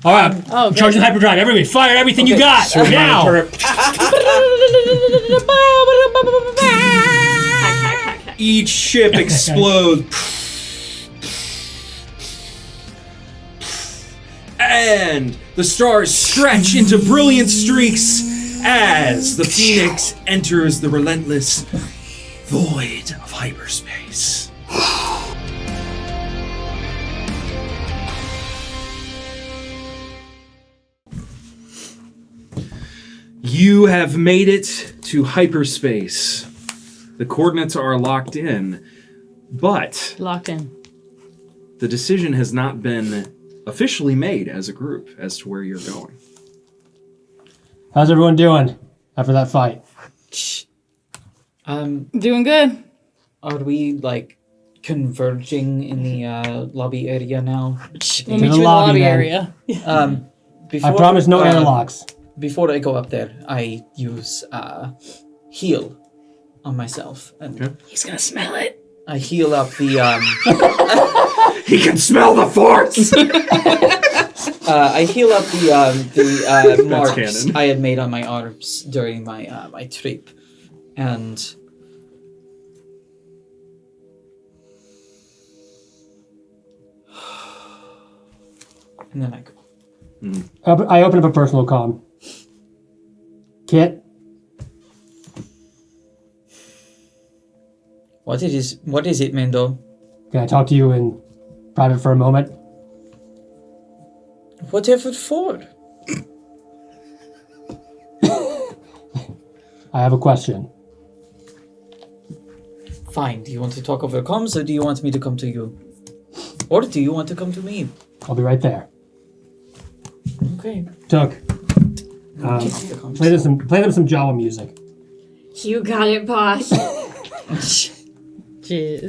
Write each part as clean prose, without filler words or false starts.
All right, charging hyperdrive. Everybody, fire everything you got now. Each ship explodes. And the stars stretch into brilliant streaks as the Phoenix enters the relentless void of hyperspace. You have made it to hyperspace. The coordinates are locked in, but the decision has not been officially made as a group as to where you're going. How's everyone doing after that fight? Doing good. Are we like converging in the lobby area now? We'll meet you in the lobby area. Before, I promise no airlocks. Before I go up there, I use heal on myself. And He's gonna smell it. I heal up the He can smell the force! I heal up the marks canon. I had made on my arms during my my trip, and then I go. I open up a personal comm. Kit, What is it, Mendo? can I talk to you in private for a moment? Whatever for? I have a question. Fine. Do you want to talk over comms, or do you want me to come to you? Or do you want to come to me? I'll be right there. Okay. Took. Off the comms. Play them some Jawa music. You got it, boss. Jeez.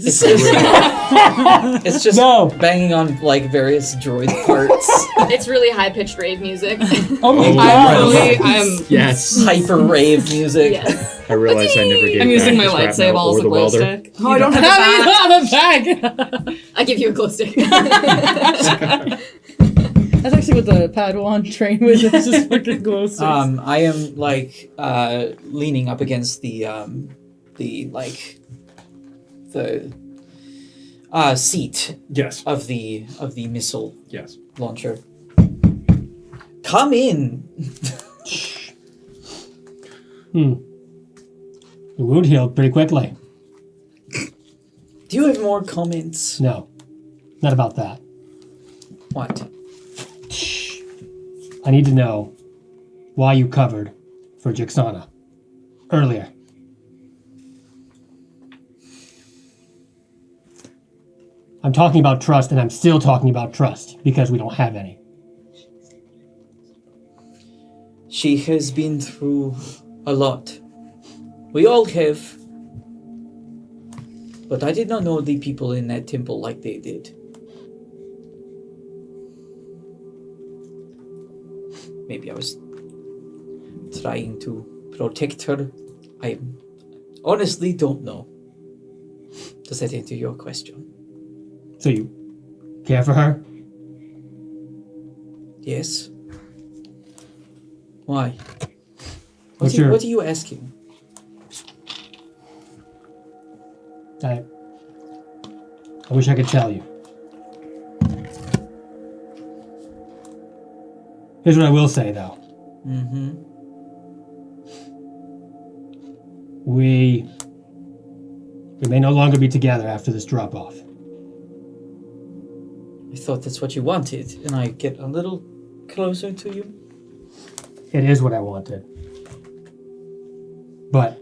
It's just No. banging on like various droid parts. It's really high-pitched rave music. Oh my god! I'm Yes. Hyper rave music. Yes. I realized I never gave I'm using my back the lightsaber shrapnel as or a the glow welder. stick. Oh, I don't have Have that. a bag. I give you a glow stick. That's actually what the Padawan train with. It's just fucking glow sticks. I am like leaning up against the seat Yes. of the missile Yes. launcher. Come in. The wound healed pretty quickly. Do you have more comments? No, not about that. What? I need to know why you covered for Jixana earlier. I'm talking about trust, and I'm still talking about trust because we don't have any. She has been through a lot. We all have. But I did not know the people in that temple like they did. Maybe I was trying to protect her. I honestly don't know. Does that answer your question? So you care for her? Yes. Why? What's your- What are you asking? I wish I could tell you. Here's what I will say, though. Mm-hmm. We may no longer be together after this drop-off. I thought that's what you wanted, and I get a little closer to you. It is what I wanted. But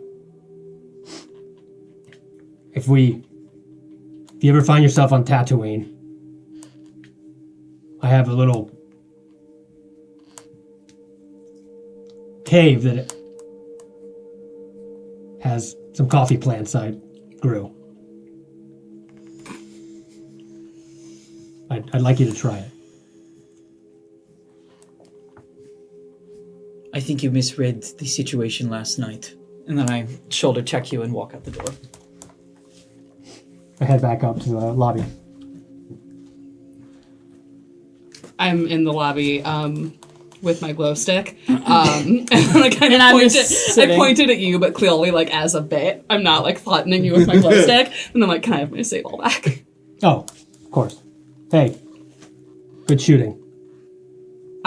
if you ever find yourself on Tatooine, I have a little cave that has some coffee plants I grew. I'd like you to try it. I think you misread the situation last night. And then I shoulder check you and walk out the door. I head back up to the lobby. I'm in the lobby with my glow stick. And I kind of pointed at you, but clearly like as a bit. I'm not like threatening you with my glow stick. And I'm like, can I have my sable back? Oh, of course. Hey, good shooting.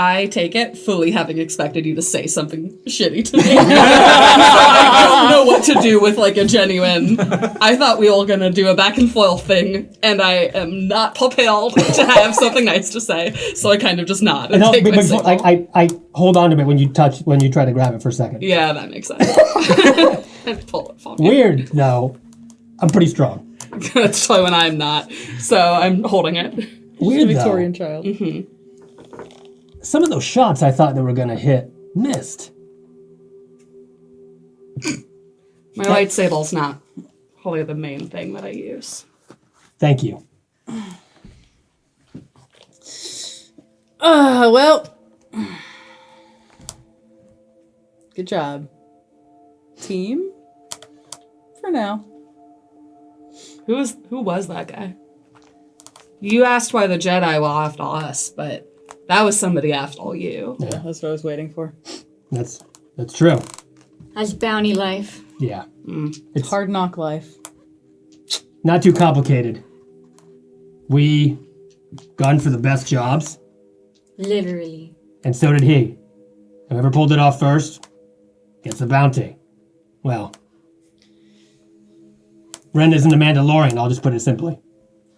I take it fully having expected you to say something shitty to me. So I don't know what to do with like a genuine, I thought we were going to do a back and forth thing, and I am not prepared to have something nice to say, so I kind of just nod and take my sable. I hold on to it when you try to grab it for a second. Yeah, that makes sense. And pull it from you. Weird, though. I'm pretty strong. That's probably when I'm not, so I'm holding it. Weird, though. Victorian child. Mm-hmm. Some of those shots I thought they were going to hit missed. My lightsable's not wholly the main thing that I use. Thank you. Well. Good job. Team? For now. Who was that guy? You asked why the Jedi were after us, but that was somebody after you. Yeah, that's what I was waiting for. That's true. That's bounty life. Yeah. It's hard knock life. Not too complicated. We gunned for the best jobs, Literally. and so did he. Whoever pulled it off first gets a bounty. Well, Ren isn't a Mandalorian, I'll just put it simply.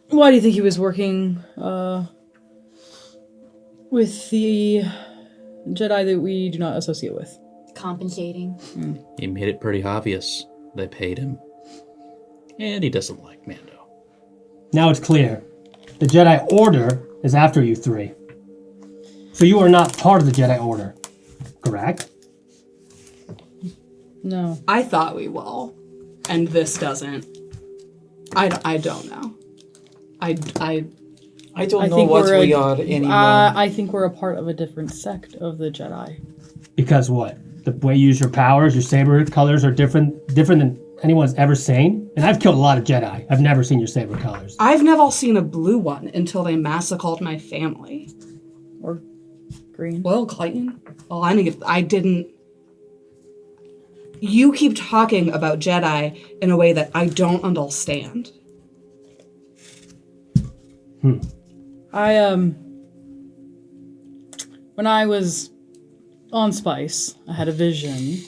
Why do you think he was working with the Jedi that we do not associate with? Compensating. He made it pretty obvious. They paid him. And he doesn't like Mando. Now it's clear. The Jedi Order is after you three. So you are not part of the Jedi Order, correct? No. I thought we were, and this doesn't. I don't know. I don't know think what we're we are anymore. I think we're a part of a different sect of the Jedi. Because what? The way you use your powers, your saber colors are different than anyone's ever seen? And I've killed a lot of Jedi. I've never seen your saber colors. I've never seen a blue one until they massacred my family. Or green. Well, Clayton. Well, I didn't. You keep talking about Jedi in a way that I don't understand. When I was on Spice, I had a vision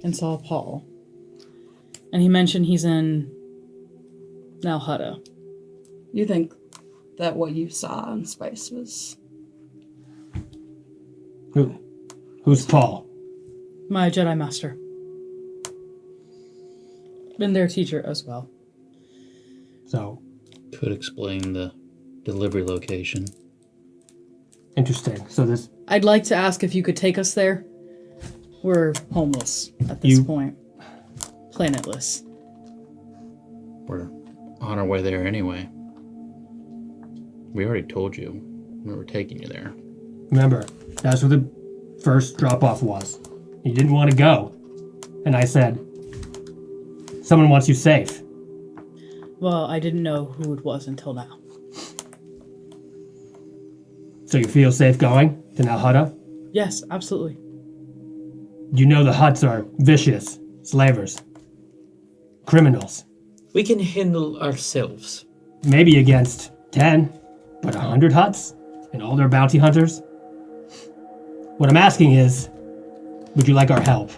and saw Paul. And he mentioned he's in Nal Hutta. You think that what you saw in Spice was... Who's Paul? My Jedi Master. Been their teacher as well. So, Could explain the delivery location. interesting. So this... I'd like to ask if you could take us there. We're homeless at this point. Planetless. We're on our way there anyway. We already told you we were taking you there. Remember, that's where the first drop-off was. You didn't want to go. And I said, someone wants you safe. Well, I didn't know who it was until now. So you feel safe going to Nal Hutta? Yes, absolutely. You know the Hutts are vicious, slavers, criminals. We can handle ourselves. Maybe against 10, but 100 Hutts? And all their bounty hunters? What I'm asking is, would you like our help?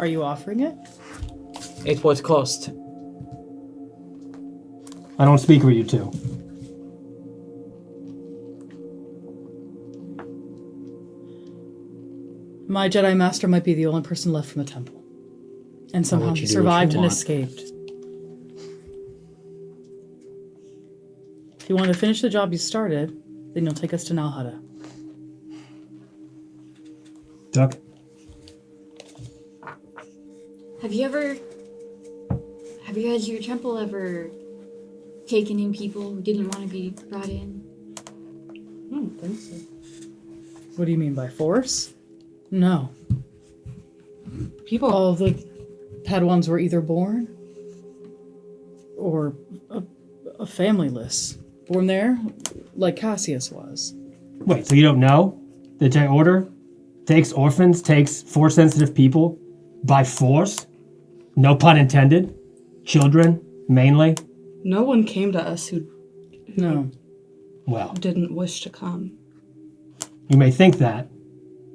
Are you offering it? At what cost? I don't speak for you two. My Jedi Master might be the only person left from the temple. And somehow let he you do what you survived and want. escaped. If you want to finish the job you started, then you'll take us to Nal Hutta. Duck? Has your temple ever taken in people who didn't want to be brought in? I don't think so. What do you mean by force? No. People... All the Padawans were either born or a familyless. Born there, like Cassius was. Wait, so you don't know? The Jedi Order takes orphans, takes Force-sensitive people by force? No pun intended. Children, mainly. No one came to us who No. Well, didn't wish to come. you may think that,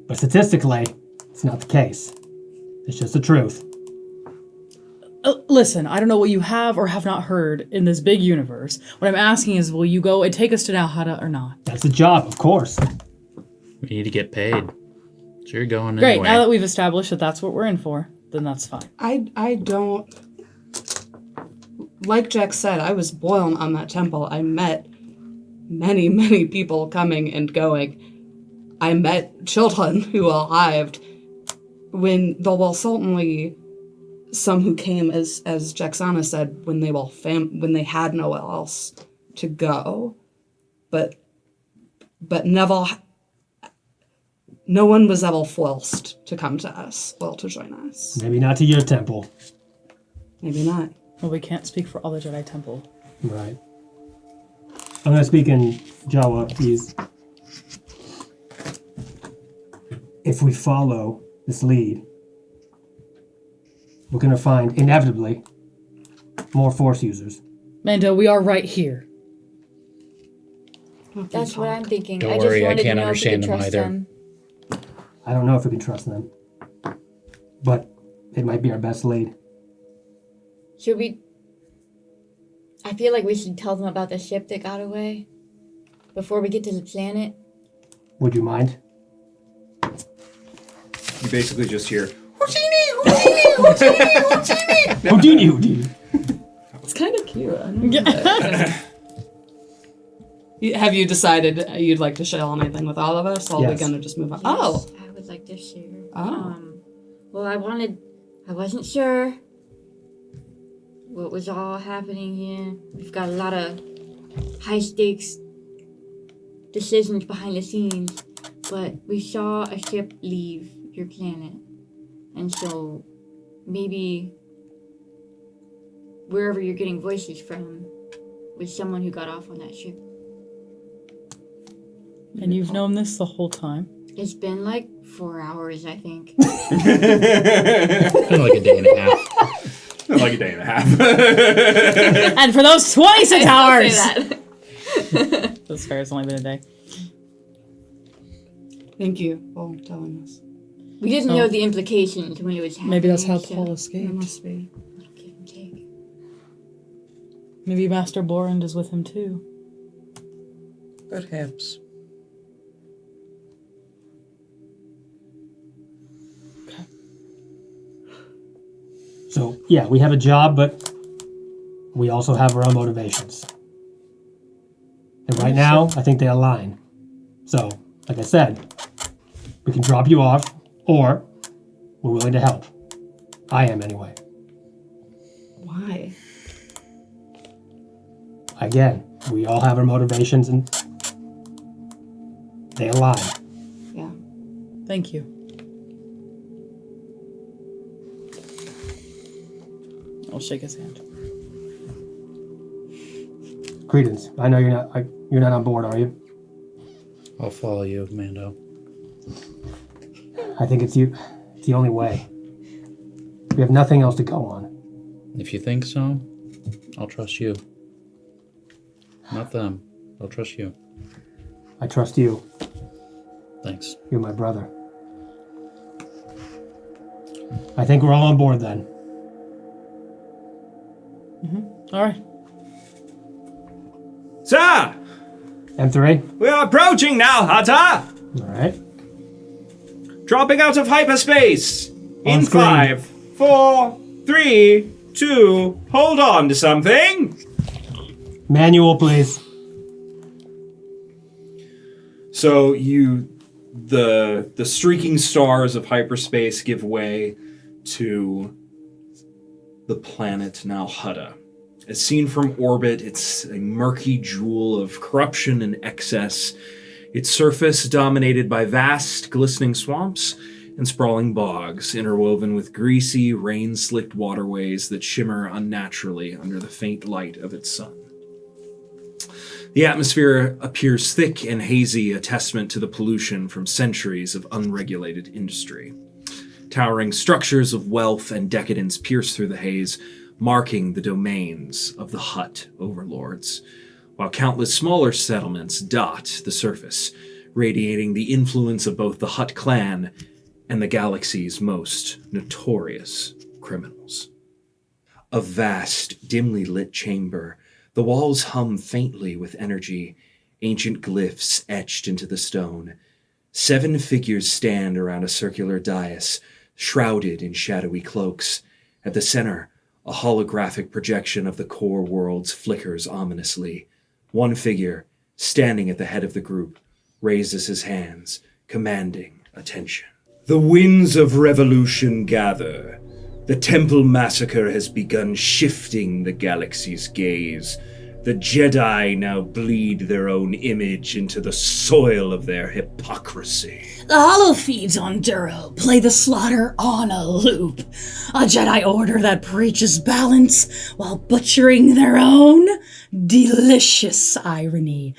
but statistically, it's not the case. It's just the truth. Listen, I don't know what you have or have not heard in this big universe. What I'm asking is, will you go and take us to Nal Hutta or not? That's the job, of course. We need to get paid. So you're going Great, anyway. now that we've established that that's what we're in for, then that's fine. I don't... Like Jack said, I was boiling on that temple. I met many, many people coming and going. I met children who arrived when there were certainly some who came, as Jacksana said, when they were when they had nowhere else to go, but never. No one was ever forced to come to us or to join us. Maybe not to your temple. Maybe not. Well, we can't speak for all the Jedi Temple. Right. I'm going to speak in Jawa, please. If we follow this lead, we're going to find, inevitably, more Force users. Mando, we are right here. That's what I'm thinking. Don't I worry, just I wanted can't to know if we understand could them trust either. them. I don't know if we can trust them, but it might be our best lead. Should we? I feel like we should tell them about the ship that got away before we get to the planet. Would you mind? You basically just hear, Houdini. It's kind of cute. I don't know. Have you decided you'd like to share anything with all of us, or are we Yes. gonna just move on? Yes, Oh, I would like to share. Oh. Well, I wasn't sure what was all happening here. We've got a lot of high stakes decisions behind the scenes, but we saw a ship leave your planet, and so maybe wherever you're getting voices from was someone who got off on that ship. And you've known this the whole time? It's been like 4 hours, I think. Been like a day and a half. like a day and a half. And for those 26 hours! Say that. That's fair, it's only been a day. thank you for telling us. We didn't know the implications when it was happening. Maybe that's how so- Paul It escaped. must be. Little give and take. Maybe Master Borand is with him too. Perhaps. So, yeah, we have a job, but we also have our own motivations. And right now, I think they align. So, like I said, we can drop you off, or we're willing to help. I am, anyway. Why? Again, we all have our motivations, and they align. Yeah. Thank you. I'll shake his hand. Credence, I know you're not on board, are you? I'll follow you, Mando. I think it's the only way. We have nothing else to go on. If you think so, I'll trust you. Not them. I'll trust you. I trust you. Thanks. You're my brother. I think we're all on board then. All right. Sir, M3? we are approaching Nal Hutta. All right. Dropping out of hyperspace. On In screen. 5, 4, 3, 2. Hold on to something. Manual, please. So the streaking stars of hyperspace give way to the planet Nal Hutta. As seen from orbit, it's a murky jewel of corruption and excess. Its surface dominated by vast, glistening swamps and sprawling bogs, interwoven with greasy, rain-slicked waterways that shimmer unnaturally under the faint light of its sun. The atmosphere appears thick and hazy, a testament to the pollution from centuries of unregulated industry. Towering structures of wealth and decadence pierce through the haze, marking the domains of the Hutt overlords, while countless smaller settlements dot the surface, radiating the influence of both the Hutt clan and the galaxy's most notorious criminals. A vast, dimly lit chamber. The walls hum faintly with energy, ancient glyphs etched into the stone. 7 figures stand around a circular dais, shrouded in shadowy cloaks. At the center, a holographic projection of the core worlds flickers ominously. One figure, standing at the head of the group, raises his hands, commanding attention. The winds of revolution gather. The temple massacre has begun shifting the galaxy's gaze. The Jedi now bleed their own image into the soil of their hypocrisy. The hollow feeds on Duro play the slaughter on a loop. A Jedi order that preaches balance while butchering their own. Delicious irony.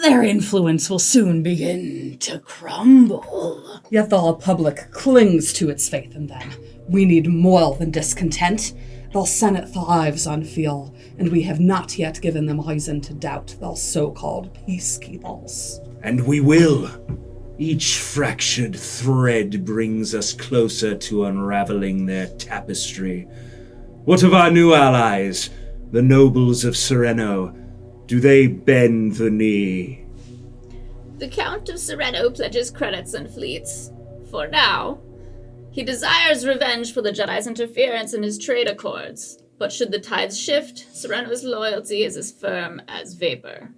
Their influence will soon begin to crumble. Yet the Republic clings to its faith in them. We need more than discontent. The Senate thrives on fear, and we have not yet given them reason to doubt their so-called peacekeepers. And we will. Each fractured thread brings us closer to unraveling their tapestry. What of our new allies, the nobles of Sereno? Do they bend the knee? The Count of Sereno pledges credits and fleets. For now. He desires revenge for the Jedi's interference in his trade accords. But should the tides shift, Sereno's loyalty is as firm as vapor.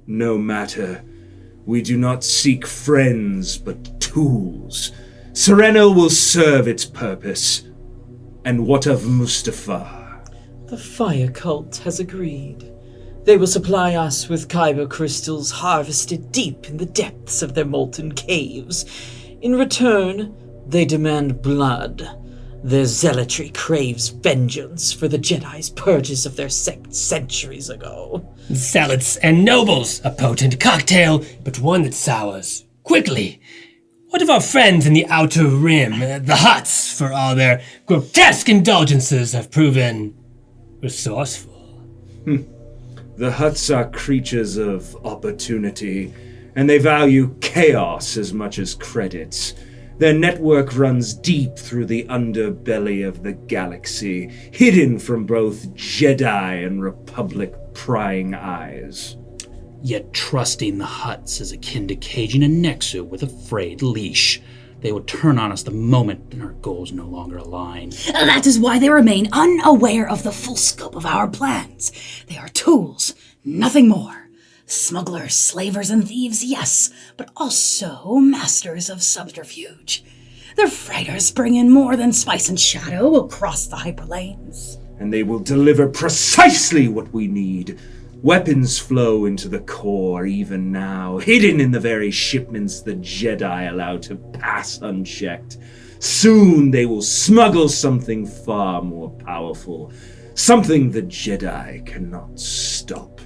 No matter. We do not seek friends, but tools. Sereno will serve its purpose. And what of Mustafar? The fire cult has agreed. They will supply us with kyber crystals harvested deep in the depths of their molten caves. In return, they demand blood. Their zealotry craves vengeance for the Jedi's purges of their sect centuries ago. Zealots and nobles, a potent cocktail, but one that sours quickly. What of our friends in the Outer Rim, the Hutts, for all their grotesque indulgences, have proven resourceful? The Hutts are creatures of opportunity, and they value chaos as much as credits. Their network runs deep through the underbelly of the galaxy, hidden from both Jedi and Republic prying eyes. Yet trusting the Hutts is akin to caging a Nexu with a frayed leash. They will turn on us the moment our goals no longer align. That is why they remain unaware of the full scope of our plans. They are tools, nothing more. Smugglers, slavers, and thieves, yes, but also masters of subterfuge. Their freighters bring in more than spice and shadow across the hyperlanes. And they will deliver precisely what we need. Weapons flow into the core even now, hidden in the very shipments the Jedi allow to pass unchecked. Soon they will smuggle something far more powerful, something the Jedi cannot stop.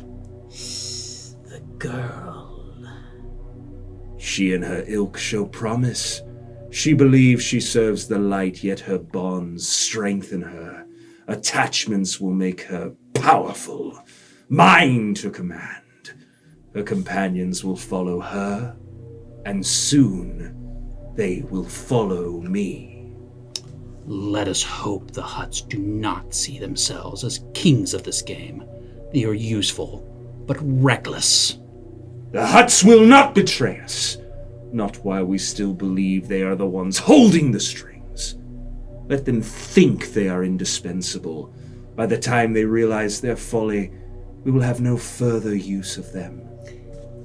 The girl. She and her ilk show promise. She believes she serves the light, yet her bonds strengthen her. Attachments will make her powerful. Mine to command. Her companions will follow her, and soon they will follow me. Let us hope the Hutts do not see themselves as kings of this game. They are useful, but reckless. The Hutts will not betray us, not while we still believe they are the ones holding the strings. Let them think they are indispensable. By the time they realize their folly, we will have no further use of them.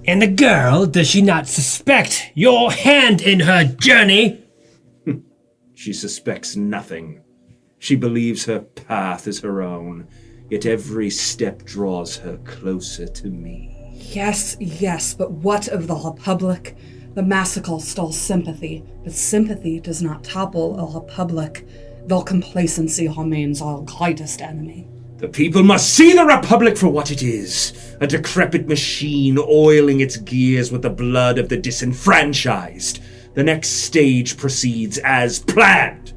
And the girl, does she not suspect your hand in her journey? She suspects nothing. She believes her path is her own, yet every step draws her closer to me. Yes, but what of the Republic? The massacre stole sympathy, but sympathy does not topple a Republic. Their complacency remains our greatest enemy. The people must see the Republic for what it is, a decrepit machine oiling its gears with the blood of the disenfranchised. The next stage proceeds as planned.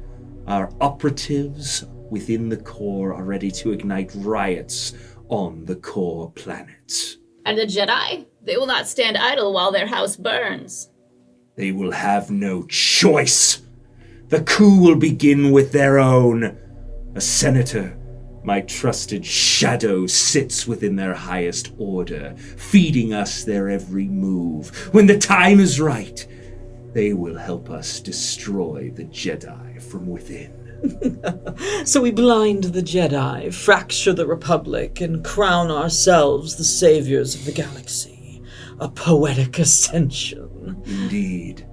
Our operatives within the core are ready to ignite riots on the core planet. And the Jedi? They will not stand idle while their house burns. They will have no choice. The coup will begin with their own. A senator, my trusted shadow, sits within their highest order, feeding us their every move. When the time is right, they will help us destroy the Jedi from within. So we blind the Jedi, fracture the Republic, and crown ourselves the saviors of the galaxy. A poetic ascension. Indeed.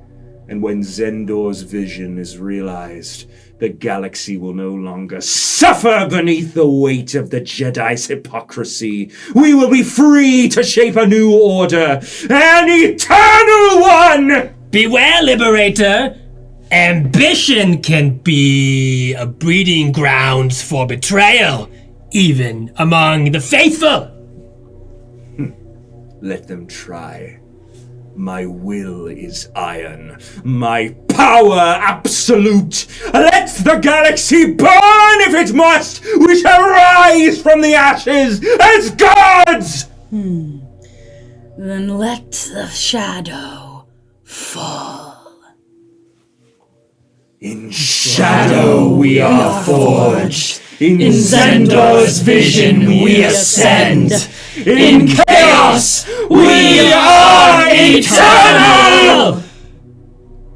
And when Zendor's vision is realized, the galaxy will no longer suffer beneath the weight of the Jedi's hypocrisy. We will be free to shape a new order, an eternal one! Beware, Liberator! Ambition can be a breeding grounds for betrayal, even among the faithful. Let them try. My will is iron, my power absolute. Let the galaxy burn if it must. We shall rise from the ashes as gods. Then let the shadow fall. In shadow we are forged. In Zendor's vision we ascend. In chaos we are eternal!